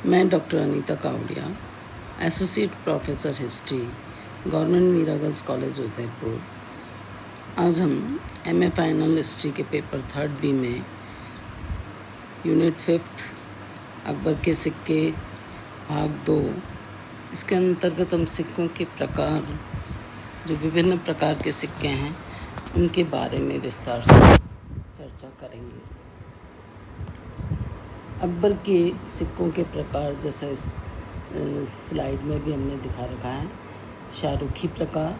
मैं doctor Anita Kawadia, associate professor history, government Meera girls college Udaipur. आज हम एमए फाइनल हिस्ट्री के पेपर 3rd बी में यूनिट 5th अकबर के सिक्के भाग 2, इसके अंतर्गत हम सिक्कों के प्रकार, जो विभिन्न प्रकार के सिक्के हैं, उनके बारे में विस्तार से चर्चा करेंगे। अकबर के सिक्कों के प्रकार जैसा इस स्लाइड में भी हमने दिखा रखा है। शाहरुखी प्रकार,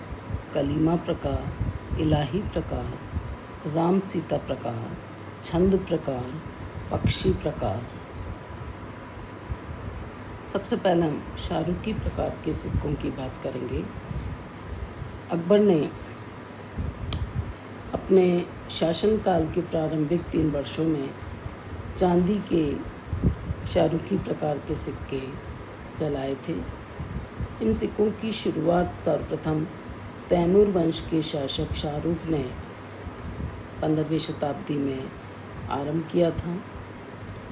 कलीमा प्रकार, इलाही प्रकार, राम सीता प्रकार, छंद प्रकार, पक्षी प्रकार। सबसे पहले हम शाहरुखी प्रकार के सिक्कों की बात करेंगे। अकबर ने अपने शासनकाल के प्रारंभिक 3 वर्षों में चांदी के शाहरुखी प्रकार के सिक्के चलाए थे। इन सिक्कों की शुरुआत सर्वप्रथम तैमूर वंश के शासक शाहरुख ने 15वीं शताब्दी में आरंभ किया था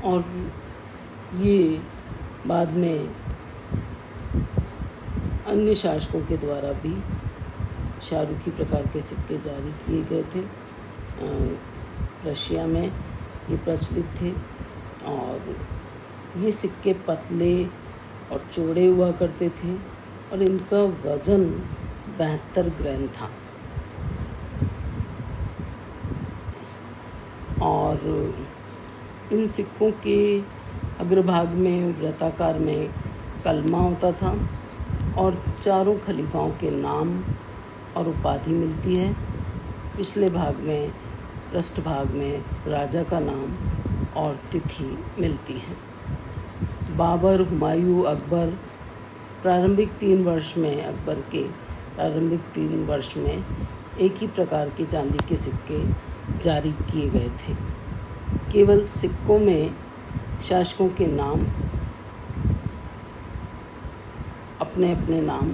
और ये बाद में अन्य शासकों के द्वारा भी शाहरुखी प्रकार के सिक्के जारी किए गए थे। रशिया में ये प्रचलित थे और ये सिक्के पतले और चौड़े हुआ करते थे और इनका वज़न 72 ग्राम था और इन सिक्कों के अग्रभाग में वृत्ताकार में कलमा होता था और चारों खलीफाओं के नाम और उपाधि मिलती है। पिछले भाग में पृष्ठभाग में राजा का नाम और तिथि मिलती है। बाबर, हुमायूं, अकबर प्रारंभिक 3 वर्ष में अकबर के प्रारंभिक 3 वर्ष में एक ही प्रकार के चांदी के सिक्के जारी किए गए थे। केवल सिक्कों में शासकों के नाम अपने अपने नाम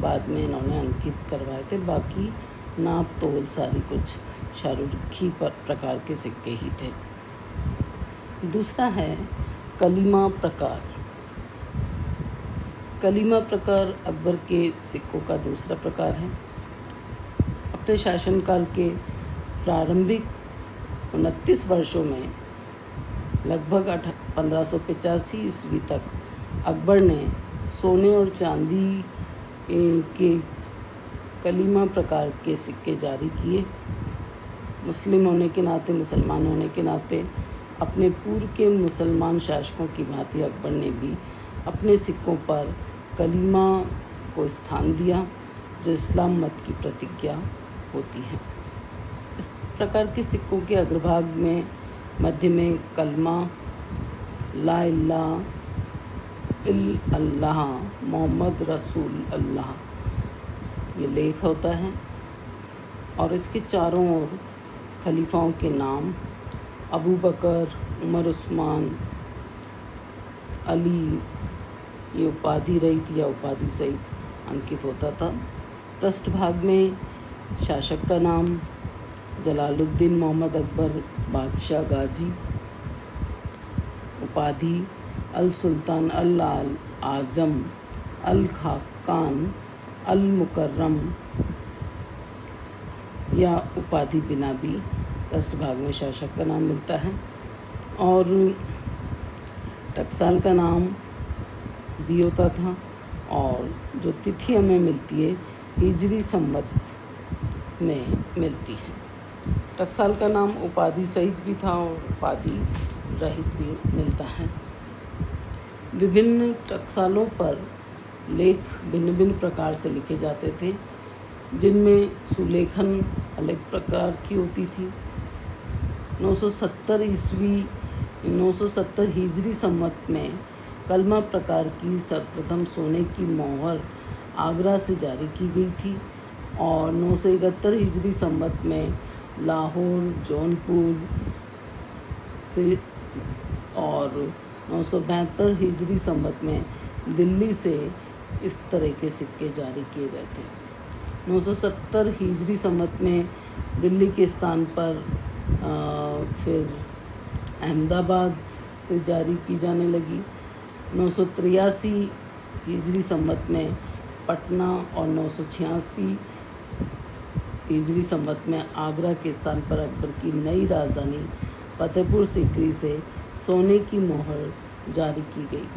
बाद में इन्होंने अंकित करवाए थे। बाकी नाप तोल सारी कुछ शाहरुखी प्रकार के सिक्के ही थे। दूसरा है कलीमा प्रकार। कलीमा प्रकार अकबर के सिक्कों का दूसरा प्रकार है। अपने शासनकाल के प्रारंभिक 29 वर्षों में लगभग 1585 ईस्वी तक अकबर ने सोने और चांदी के कलीमा प्रकार के सिक्के जारी किए। मुस्लिम होने के नाते, मुसलमान होने के नाते अपने पूर्व के मुसलमान शासकों की भांति अकबर ने भी अपने सिक्कों पर कलीमा को स्थान दिया, जो इस्लाम मत की प्रतिज्ञा होती है। इस प्रकार के सिक्कों के अग्रभाग में मध्य में कलमा, ला इलाहा इल्लल्लाह मोहम्मद रसूल अल्लाह, ये लेख होता है और इसके चारों ओर खलीफाओं के नाम अबू बकर, उमर, उस्मान, अली, ये उपाधि रहित या उपाधि सहित अंकित होता था। पृष्ठभाग में शासक का नाम जलालुद्दीन मोहम्मद अकबर बादशाह गाजी, उपाधि अल सुल्तान अल आज़म अल खाकान अल मुकर्रम या उपाधि बिना भी पृष्ठभाग में शासक का नाम मिलता है। और टकसाल का नाम भी होता था और जो तिथि हमें मिलती है हिजरी संवत में मिलती है। टकसाल का नाम उपाधि सहित भी था और उपाधि रहित भी मिलता है। विभिन्न टकसालों पर लेख भिन्न भिन्न प्रकार से लिखे जाते थे, जिनमें सुलेखन अलग प्रकार की होती थी। 970 हिजरी संवत में कलमा प्रकार की सर्वप्रथम सोने की मोहर आगरा से जारी की गई थी और 971 हिजरी संवत में लाहौर, जौनपुर से और 972 हिजरी संवत में दिल्ली से इस तरह के सिक्के जारी किए गए थे। 970 हिजरी संवत में दिल्ली के स्थान पर फिर अहमदाबाद से जारी की जाने लगी 983 हिजरी संवत में पटना और 986 हिजरी संवत में आगरा के स्थान पर अकबर की नई राजधानी फतेहपुर सीकरी से सोने की मोहर जारी की गई।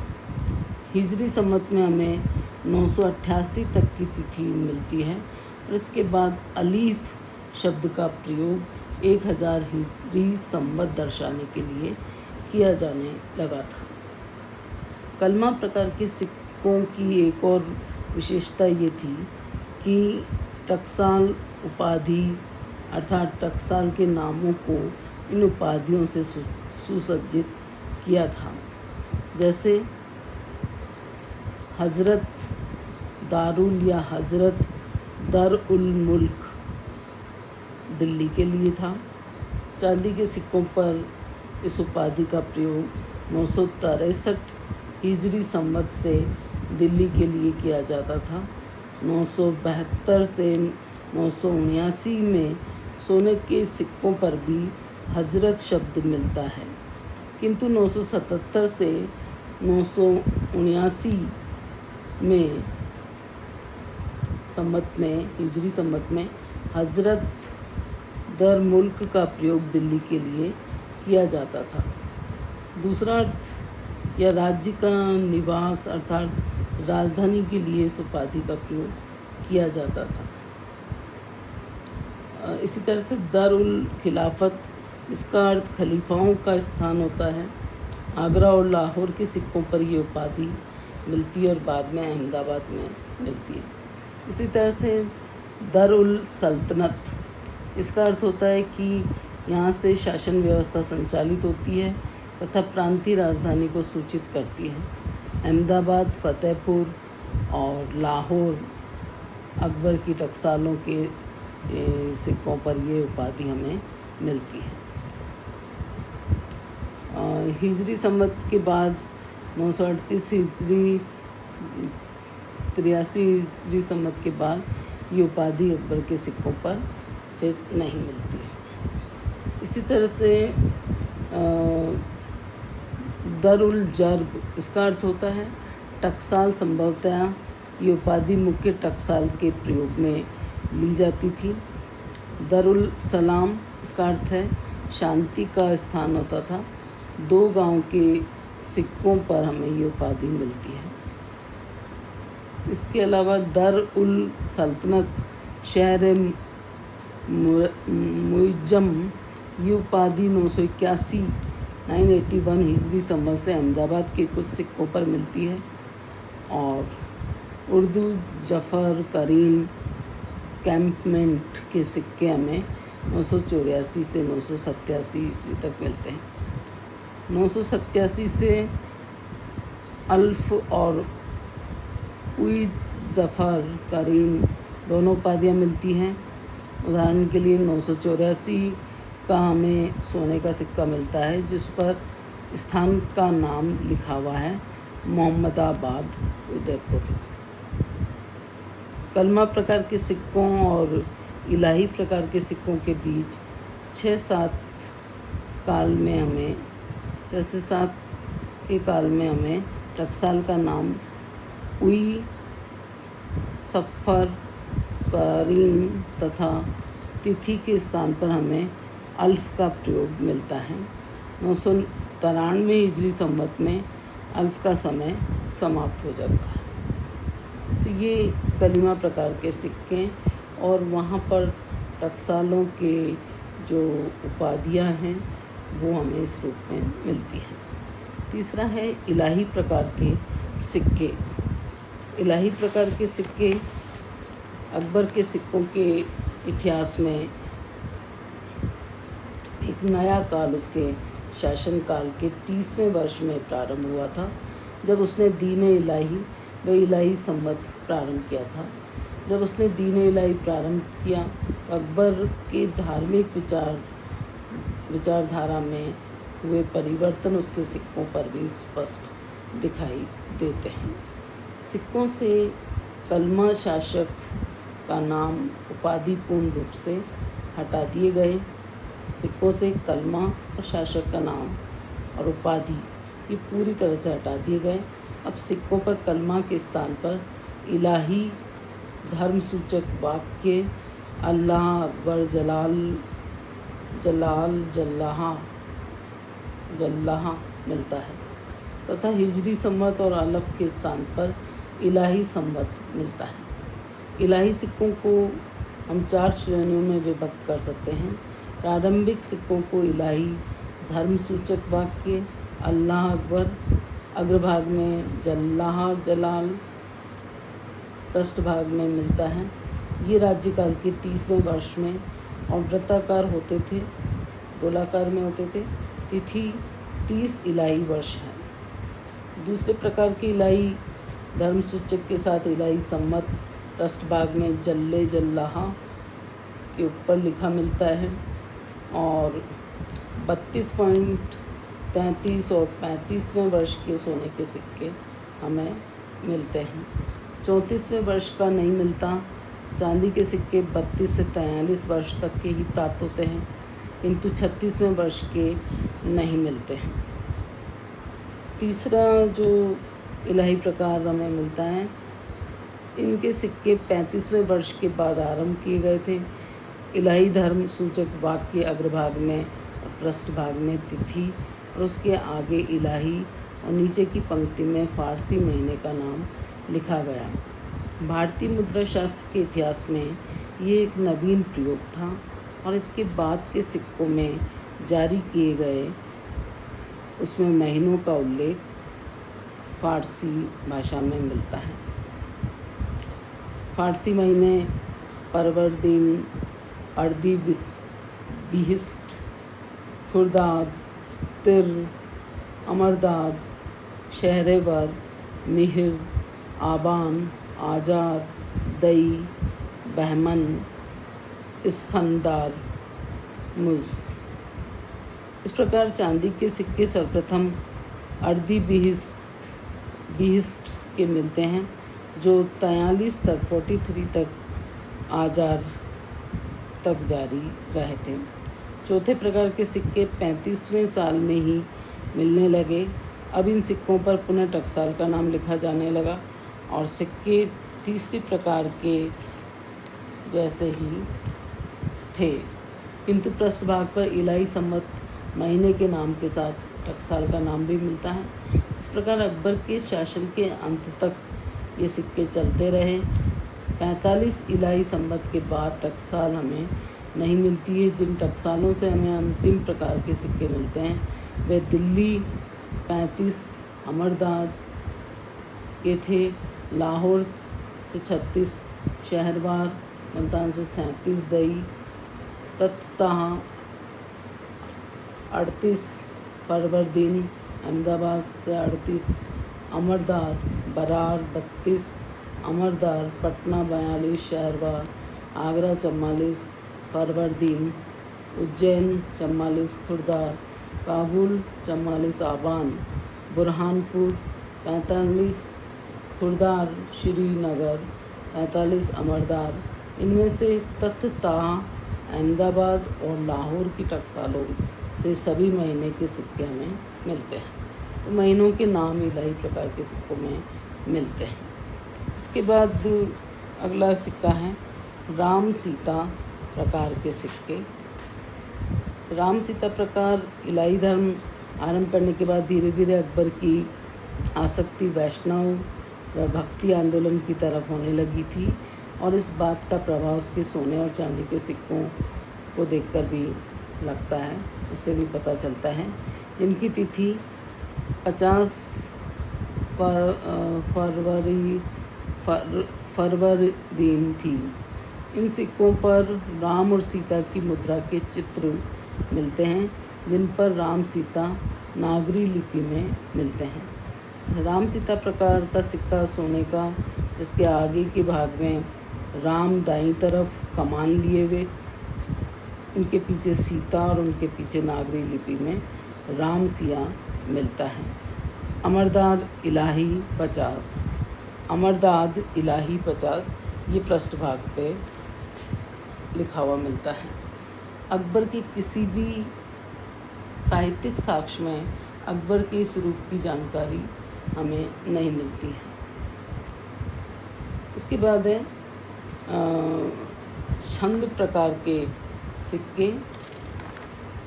हिजरी संवत में हमें 988 तक की तिथि मिलती है और इसके बाद अलीफ शब्द का प्रयोग 1000 हिजरी संवत दर्शाने के लिए किया जाने लगा था। कलमा प्रकार के सिक्कों की एक और विशेषता ये थी कि टकसाल उपाधि अर्थात टकसाल के नामों को इन उपाधियों से सुसज्जित किया था। जैसे हजरत दारुल या हजरत दर उल मुल्क दिल्ली के लिए था। चांदी के सिक्कों पर इस उपाधि का प्रयोग 963 हिजरी संवत से दिल्ली के लिए किया जाता था। 972 से 979 में सोने के सिक्कों पर भी हजरत शब्द मिलता है, किंतु 977 से 979 में संवत में हिजरी संवत में हजरत दर मुल्क का प्रयोग दिल्ली के लिए किया जाता था। दूसरा अर्थ या राज्य का निवास अर्थात राजधानी के लिए इस उपाधि का प्रयोग किया जाता था। इसी तरह से दर उल खिलाफत, इसका अर्थ खलीफाओं का स्थान होता है। आगरा और लाहौर के सिक्कों पर ये उपाधि मिलती है और बाद में अहमदाबाद में मिलती है। इसी तरह से दर उल सल्तनत, इसका अर्थ होता है कि यहाँ से शासन व्यवस्था संचालित होती है तथा प्रांतीय राजधानी को सूचित करती है। अहमदाबाद, फतेहपुर और लाहौर अकबर की टकसालों के सिक्कों पर ये उपाधि हमें मिलती है। हिजरी संवत के बाद 938 हिजरी 83 हिजरी संवत के बाद ये उपाधि अकबर के सिक्कों पर फिर नहीं मिलती है। इसी तरह से दर उल जर्ब, इसका अर्थ होता है टकसाल। संभवतः ये उपाधि मुख्य टकसाल के प्रयोग में ली जाती थी। दर उल सलाम, इसका अर्थ है शांति का स्थान होता था। 2 गांव के सिक्कों पर हमें ये उपाधि मिलती है। इसके अलावा दर उल सल्तनत शहर मुइज्जम, ये उपाधि 981 हिजरी संवत से अहमदाबाद के कुछ सिक्कों पर मिलती है। और उर्दू जफ़र करीम कैंपमेंट के सिक्के हमें 984 से 987 ईस्वी तक मिलते हैं। 987 से अल्फ और उई जफ़र करीम दोनों उपाधियाँ मिलती हैं। उदाहरण के लिए 984 का हमें सोने का सिक्का मिलता है जिस पर स्थान का नाम लिखा हुआ है मोहम्मदाबाद, उदयपुर। कलमा प्रकार के सिक्कों और इलाही प्रकार के सिक्कों के बीच 6-7 के काल में हमें टकसाल का नाम उई, सफ़र, करीम तथा तिथि के स्थान पर हमें अल्फ का प्रयोग मिलता है। 993 हिजरी संवत में अल्फ का समय समाप्त हो जाता है। तो ये कलिमा प्रकार के सिक्के और वहाँ पर टकसालों के जो उपाधियाँ हैं वो हमें इस रूप में मिलती हैं। तीसरा है इलाही प्रकार के सिक्के। इलाही प्रकार के सिक्के अकबर के सिक्कों के इतिहास में एक नया काल उसके शासनकाल के 30वें वर्ष में प्रारंभ हुआ था, जब उसने दीन इलाही व इलाही संवत प्रारंभ किया था। जब उसने दीन इलाही प्रारंभ किया तो अकबर के धार्मिक विचारधारा में हुए परिवर्तन उसके सिक्कों पर भी स्पष्ट दिखाई देते हैं। सिक्कों से कलमा शासक का नाम उपाधि पूर्ण रूप से हटा दिए गए। सिक्कों से कलमा और शासक का नाम और उपाधि ये पूरी तरह से हटा दिए गए अब सिक्कों पर कलमा के स्थान पर इलाही धर्म सूचक वाक्य अल्लाह अकबर जलाल जलाल जल्लाह मिलता है तथा हिजरी संवत और अलफ के स्थान पर इलाही संवत मिलता है। इलाही सिक्कों को हम 4 श्रेणियों में विभक्त कर सकते हैं। प्रारंभिक सिक्कों को इलाही धर्म सूचक वाक्य अल्लाह अकबर अग्रभाग में जल्लाह जलाल पृष्ठभाग में मिलता है। ये राज्यकाल के 30वें वर्ष में और वृत्ताकार होते थे, गोलाकार में होते थे। तिथि 30 इलाही वर्ष है। दूसरे प्रकार के इलाही धर्म सूचक के साथ इलाही सम्मत पृष्ठभाग में जल्ले जल्लाह के ऊपर लिखा मिलता है और 32.33 और 35वें वर्ष के सोने के सिक्के हमें मिलते हैं। 34वें वर्ष का नहीं मिलता। चांदी के सिक्के 32 से 43 वर्ष तक के ही प्राप्त होते हैं, किंतु 36वें वर्ष के नहीं मिलते हैं। तीसरा जो इलाही प्रकार हमें मिलता है, इनके सिक्के 35वें वर्ष के बाद आरंभ किए गए थे। इलाही धर्म सूचक वाक्य अग्रभाग में और पृष्ठभाग में तिथि और उसके आगे इलाही और नीचे की पंक्ति में फारसी महीने का नाम लिखा गया। भारतीय मुद्रा शास्त्र के इतिहास में ये एक नवीन प्रयोग था और इसके बाद के सिक्कों में जारी किए गए उसमें महीनों का उल्लेख फारसी भाषा में मिलता है। फारसी महीने परवरदीन, अर्दी बिहिश्त, खुर्दाद, तिर, अमरदाद, शहरेवर, मिहिर, आबान, आजार, दई, बहमन, इसफंदार, मुज। इस प्रकार चांदी के सिक्के सर्वप्रथम अर्दी बिहिश्त के मिलते हैं जो 43 तक आजार तक जारी रहे थे। चौथे प्रकार के सिक्के 35वें साल में ही मिलने लगे। अब इन सिक्कों पर पुनः टकसाल का नाम लिखा जाने लगा और सिक्के तीसरे प्रकार के जैसे ही थे, किंतु पृष्ठभाग पर इलाही सम्मत महीने के नाम के साथ टकसाल का नाम भी मिलता है। इस प्रकार अकबर के शासन के अंत तक ये सिक्के चलते रहे। 45 इलाही सम्मत के बाद टकसाल हमें नहीं मिलती है। जिन टकसालों से हमें अंतिम प्रकार के सिक्के मिलते हैं वे दिल्ली 35 अमरदाद के थे, लाहौर से 36 शहरवार, मुल्तान से 37 दई, तत्ताह 38 परवरदीन, अहमदाबाद से 38 अमरदार, बरार 32 अमरदार, पटना 42 शहरवार, आगरा 44 परवरदीन, उज्जैन 44 खुर्दार, काबुल 44 आबान, बुरहानपुर 45 खुर्दार, श्रीनगर 45 अमरदार। इनमें से तत्ताह, अहमदाबाद और लाहौर की टकसालों से सभी महीने के सिक्के हमें मिलते हैं। तो महीनों के नाम इलाही प्रकार के सिक्कों में मिलते हैं। इसके बाद अगला सिक्का है राम सीता प्रकार के सिक्के। राम सीता प्रकार इलाही धर्म आरंभ करने के बाद धीरे धीरे अकबर की आसक्ति वैष्णव व भक्ति आंदोलन की तरफ होने लगी थी और इस बात का प्रभाव उसके सोने और चांदी के सिक्कों को देखकर भी लगता है, उससे भी पता चलता है। इनकी तिथि 50 फरवरीन थी। इन सिक्कों पर राम और सीता की मुद्रा के चित्र मिलते हैं, जिन पर राम सीता नागरी लिपि में मिलते हैं। राम सीता प्रकार का सिक्का सोने का, इसके आगे के भाग में राम दाईं तरफ कमान लिए हुए, उनके पीछे सीता और उनके पीछे नागरी लिपि में राम सिया मिलता है। अमरदाद इलाही 50 ये पृष्ठभाग पे लिखा हुआ मिलता है। अकबर की किसी भी साहित्यिक साक्ष्य में अकबर के इस रूप की जानकारी हमें नहीं मिलती है। इसके बाद है छंद प्रकार के सिक्के।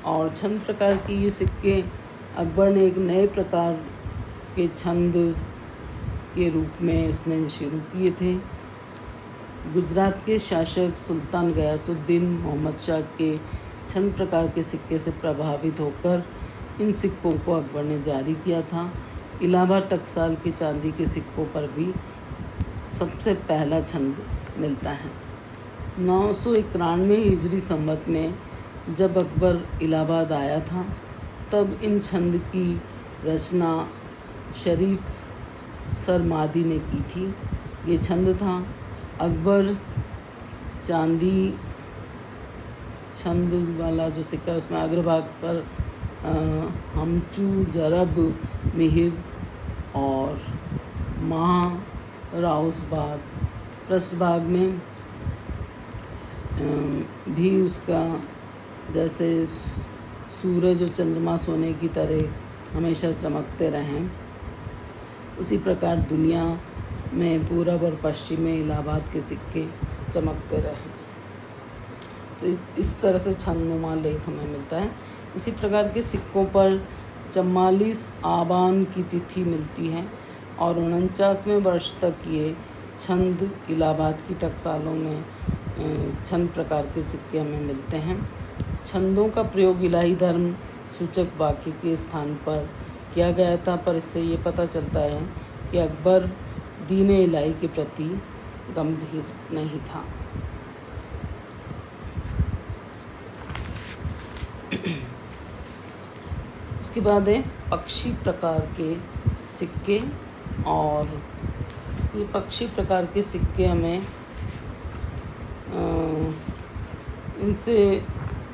और छंद प्रकार के ये सिक्के अकबर ने एक नए प्रकार के छंद के रूप में उसने शुरू किए थे। गुजरात के शासक सुल्तान गयासुद्दीन मोहम्मद शाह के छंद प्रकार के सिक्के से प्रभावित होकर इन सिक्कों को अकबर ने जारी किया था। इलाहाबाद टकसाल के चांदी के सिक्कों पर भी सबसे पहला छंद मिलता है। 991 हिजरी संवत में जब अकबर इलाहाबाद आया था तब इन छंद की रचना शरीफ सरमादी ने की थी। ये छंद था: अकबर चांदी छंद वाला जो सिक्का उसमें अग्रभाग पर हमचू जरब मिहिर और माह राउस बाग, पृष्ठभाग में भी उसका जैसे सूरज और चंद्रमा सोने की तरह हमेशा चमकते रहें, उसी प्रकार दुनिया में पूरब और पश्चिम में इलाहाबाद के सिक्के चमकते रहें। तो इस तरह से छंदनुमा लेख हमें मिलता है। इसी प्रकार के सिक्कों पर 44 आबान की तिथि मिलती है और 49वें वर्ष तक ये छंद इलाहाबाद की टकसालों में छंद प्रकार के सिक्के हमें मिलते हैं। छंदों का प्रयोग इलाही धर्म सूचक वाक्य के स्थान पर किया गया था, पर इससे ये पता चलता है कि अकबर दीन इलाही के प्रति गंभीर नहीं था। इसके बाद है पक्षी प्रकार के सिक्के। और ये पक्षी प्रकार के सिक्के हमें इनसे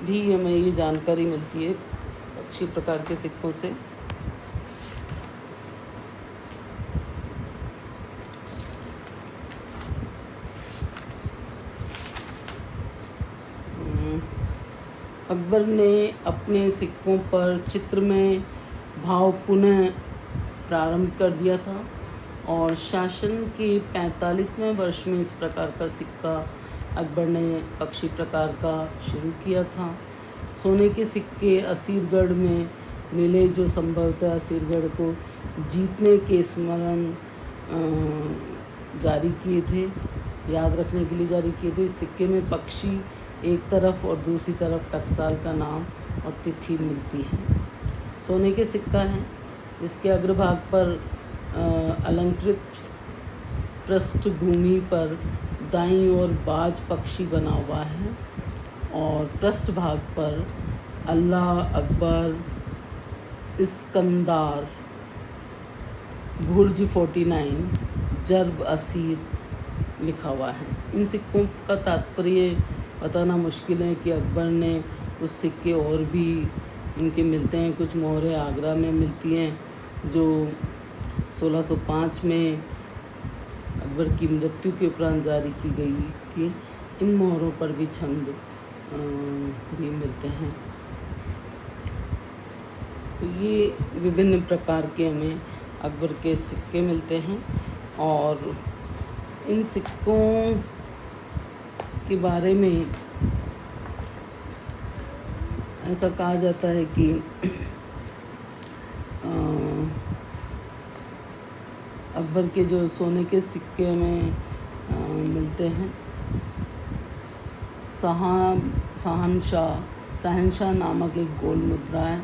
भी हमें ये जानकारी मिलती है पक्षी प्रकार के सिक्कों से। अकबर ने अपने सिक्कों पर चित्र में भाव पुनः प्रारंभ कर दिया था और शासन के 45वें वर्ष में इस प्रकार का सिक्का अकबर ने पक्षी प्रकार का शुरू किया था। सोने के सिक्के असीरगढ़ में मिले, जो संभवतः असीरगढ़ को जीतने के स्मरण जारी किए थे, याद रखने के लिए जारी किए थे। इस सिक्के में पक्षी एक तरफ और दूसरी तरफ टकसाल का नाम और तिथि मिलती है। सोने के सिक्का है जिसके अग्रभाग पर अलंकृत पृष्ठभूमि पर दाईं ओर बाज पक्षी बना हुआ है और पृष्ठभाग पर अल्लाह अकबर इस्कंदार बुर्ज 49 जर्ब असीर लिखा हुआ है। इन सिक्कों का तात्पर्य बताना मुश्किल है कि अकबर ने उस सिक्के और भी इनके मिलते हैं। कुछ मोहरें आगरा में मिलती हैं जो 1605 में अकबर की मृत्यु के उपरांत जारी की गई थी। इन मोहरों पर भी छंद भी मिलते हैं। तो ये विभिन्न प्रकार के हमें अकबर के सिक्के मिलते हैं और इन सिक्कों के बारे में ऐसा कहा जाता है कि अकबर के जो सोने के सिक्के में मिलते हैं, शहनशाह नामक एक गोल मुद्रा है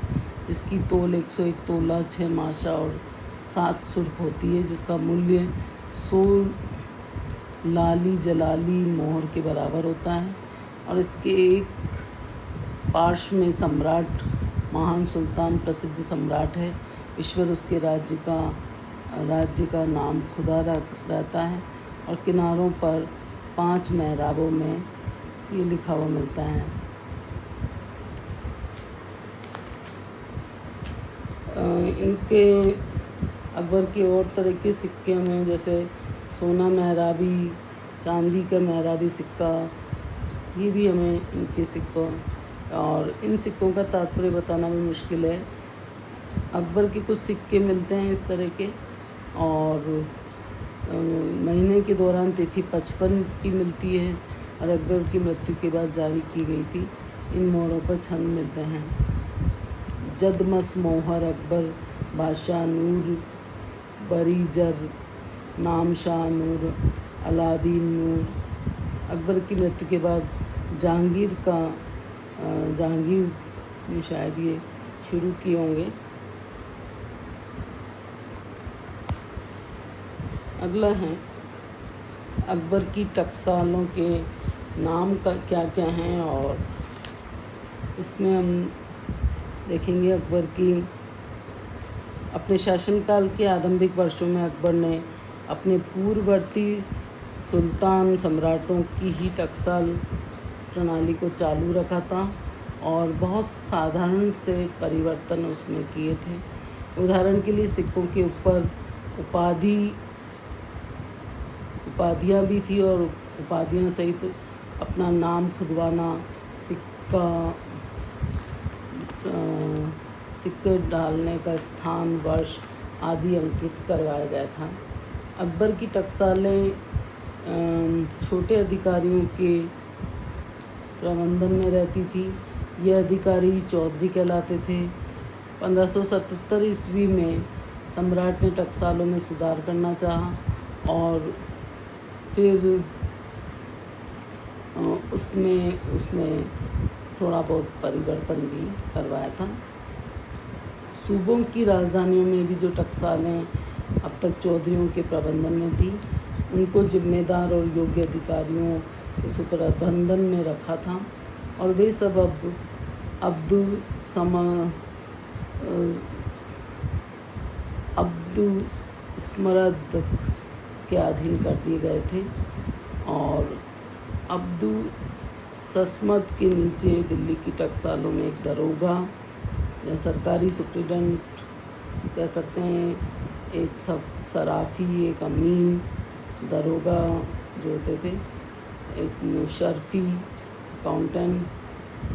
जिसकी तोल 101 तोला 6 माशा और 7 सुर्ख होती है, जिसका मूल्य 100 लाली जलाली मोहर के बराबर होता है। और इसके एक पार्श्व में सम्राट महान सुल्तान प्रसिद्ध सम्राट है, ईश्वर उसके राज्य का नाम खुदा रहता है और किनारों पर 5 मेहराबों में ये लिखा हुआ मिलता है। इनके अकबर के और तरह के सिक्के में जैसे सोना मेहराबी, चांदी का मेहराबी सिक्का, ये भी हमें इनके सिक्कों और इन सिक्कों का तात्पर्य बताना भी मुश्किल है। अकबर के कुछ सिक्के मिलते हैं इस तरह के और महीने के दौरान तिथि 55 की मिलती है और अकबर की मृत्यु के बाद जारी की गई थी। इन मोहरों पर छंद मिलते हैं: जदमस मोहर अकबर, बादशाह नूर, बरीजर, नाम शाह नूर, अलादीन नूर। अकबर की मृत्यु के बाद जहांगीर ने शायद ये शुरू किए होंगे। अगला है अकबर की टकसालों के नाम का क्या क्या हैं, और इसमें हम देखेंगे अकबर की अपने शासनकाल के आरंभिक वर्षों में अकबर ने अपने पूर्ववर्ती सुल्तान सम्राटों की ही टकसाल प्रणाली को चालू रखा था और बहुत साधारण से परिवर्तन उसमें किए थे। उदाहरण के लिए सिक्कों के ऊपर उपाधियाँ भी थी और उपाधियाँ सहित अपना नाम खुदवाना, सिक्के डालने का स्थान, वर्ष आदि अंकित करवाया गया था। अकबर की टकसालें छोटे अधिकारियों के प्रबंधन में रहती थी। यह अधिकारी चौधरी कहलाते थे। 1577 ईस्वी में सम्राट ने टकसालों में सुधार करना चाहा और फिर उसने थोड़ा बहुत परिवर्तन भी करवाया था। सूबों की राजधानियों में भी जो टकसालें अब तक चौधरियों के प्रबंधन में थी, उनको जिम्मेदार और योग्य अधिकारियों के सुप्रबंधन में रखा था और वे सब अब अब्दुस्मरद के अधीन कर दिए गए थे और अब्दुसमद के नीचे दिल्ली की टकसालों में एक दरोगा या सरकारी सुप्रिटेंडेंट कह सकते हैं, एक सराफी, एक अमीन दरोगा जो होते थे, एक मुशर्फी अकाउंटेंट,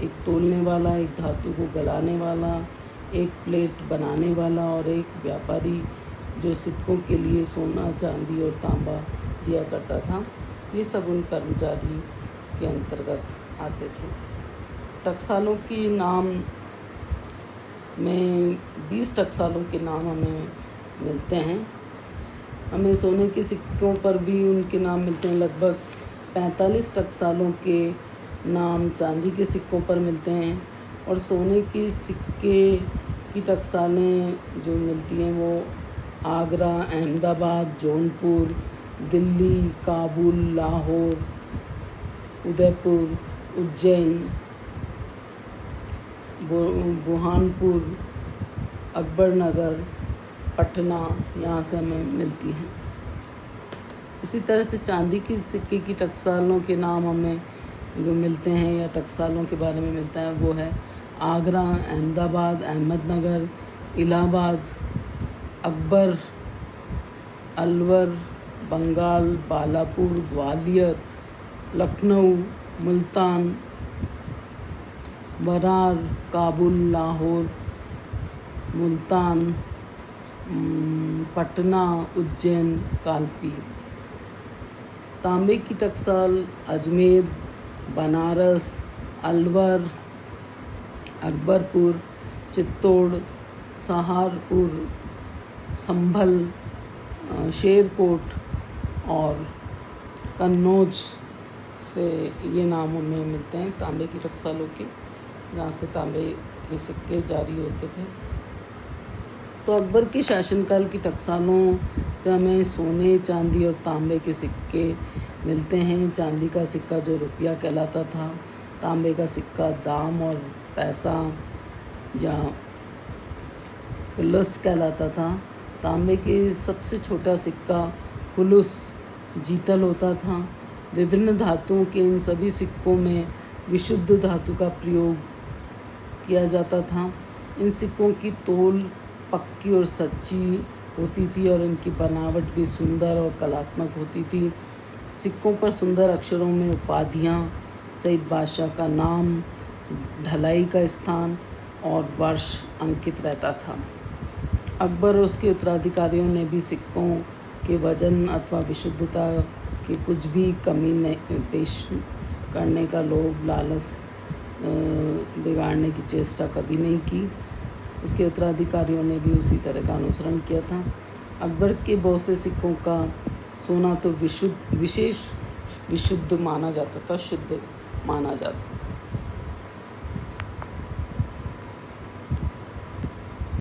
एक तोलने वाला, एक धातु को गलाने वाला, एक प्लेट बनाने वाला और एक व्यापारी जो सिक्कों के लिए सोना, चांदी और तांबा दिया करता था। ये सब उन कर्मचारी के अंतर्गत आते थे। टकसालों के नाम में 20 टकसालों के नाम हमें मिलते हैं। हमें सोने के सिक्कों पर भी उनके नाम मिलते हैं। लगभग 45 टकसालों के नाम चांदी के सिक्कों पर मिलते हैं और सोने के सिक्के की टकसालें जो मिलती हैं वो आगरा, अहमदाबाद, जौनपुर, दिल्ली, काबुल, लाहौर, उदयपुर, उज्जैन, बुरहानपुर, अकबरनगर, पटना, यहाँ से हमें मिलती हैं। इसी तरह से चांदी की सिक्के की टकसालों के नाम हमें जो मिलते हैं या टकसालों के बारे में मिलता है वो है आगरा, अहमदाबाद, अहमदनगर, इलाहाबाद, अकबर, अलवर, बंगाल, बालापुर, ग्वालियर, लखनऊ, मुल्तान, बरार, काबुल, लाहौर, मुल्तान, पटना, उज्जैन, कालपी। तांबे की टकसाल अजमेर, बनारस, अलवर, अकबरपुर, चित्तौड़, सहारपुर, संभल, शेरकोट और कन्नौज से ये नाम हमें मिलते हैं तांबे की टकसालों के, जहाँ से तांबे के सिक्के जारी होते थे। तो अकबर के शासनकाल की टकसालों से हमें सोने, चांदी और तांबे के सिक्के मिलते हैं। चांदी का सिक्का जो रुपया कहलाता था, तांबे का सिक्का दाम और पैसा या फुलस कहलाता था। तांबे के सबसे छोटा सिक्का फुलुस जीतल होता था। विभिन्न धातुओं के इन सभी सिक्कों में विशुद्ध धातु का प्रयोग किया जाता था। इन सिक्कों की तौल पक्की और सच्ची होती थी और इनकी बनावट भी सुंदर और कलात्मक होती थी। सिक्कों पर सुंदर अक्षरों में उपाधियाँ सहित बादशाह का नाम, ढलाई का स्थान और वर्ष अंकित रहता था। अकबर और उसके उत्तराधिकारियों ने भी सिक्कों के वजन अथवा विशुद्धता की कुछ भी कमी पेश करने का लोभ लालच बिगाड़ने की चेष्टा कभी नहीं की। उसके उत्तराधिकारियों ने भी उसी तरह का अनुसरण किया था। अकबर के बहुत से सिक्कों का सोना तो विशुद्ध माना जाता था, शुद्ध माना जाता था।